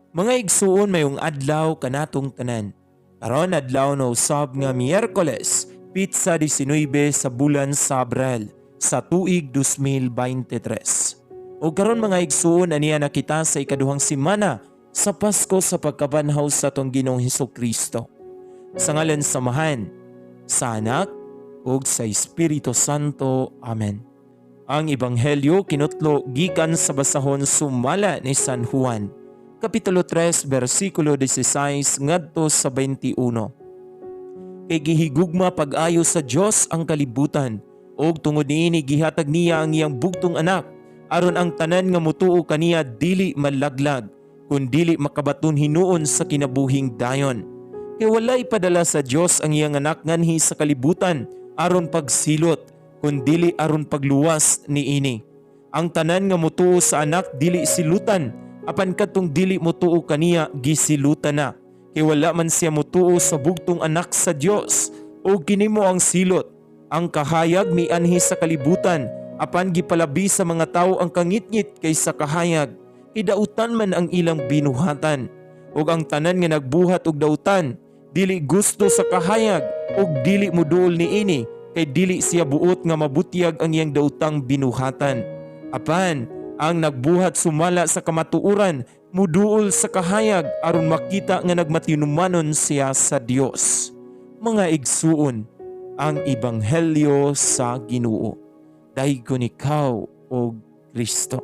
Mga igsuon mayong adlaw kanatong tanan. Karon adlaw na usab nga Miyerkules, pitsa 19 sa bulan sa Abril sa tuig 2023. O karon mga igsuon aniya nakita sa ikaduhang semana sa Pasko sa pagkabanhaw sa atong Ginoong Hesukristo. Sa ngalan samahan, sa Anak, ug sa Espiritu Santo. Amen. Ang Ebanghelyo kinutlo gikan sa basahon sumala ni San Juan. Kapitulo 3, versikulo 16 ngadto sa 21. Kay gihigugma pag-ayo sa Dios ang kalibutan, og tungod niini gihatag niya ang iyang bugtong anak, aron ang tanan nga motuo kaniya dili malaglag, kun dili makabaton hinuon sa kinabuhing dayon. Kay walay padala sa Dios ang iyang anak nganhi sa kalibutan aron pagsilot, kun dili aron pagluwas niini. Ang tanan nga motuo sa anak dili silutan, apan katong dili motuo kaniya gisilutan na, kay wala man siya motuo sa bugtong anak sa Dios. O kinimo ang silot, ang kahayag mianhi sa kalibutan, apan gipalabi sa mga tawo ang kangitngit kaysa kahayag, idautan man ang ilang binuhatan. Og ang tanan nga nagbuhat og dautan, dili gusto sa kahayag, og dili moduol niini, kay dili siya buot nga mabutyag ang iyang dautang binuhatan. Apan ang nagbuhat sumala sa kamatuuran, muduol sa kahayag aron makita nga nagmatinumanon siya sa Dios. Mga igsuon, ang Ebanghelyo sa Ginoo. Daygon ikaw, O Kristo.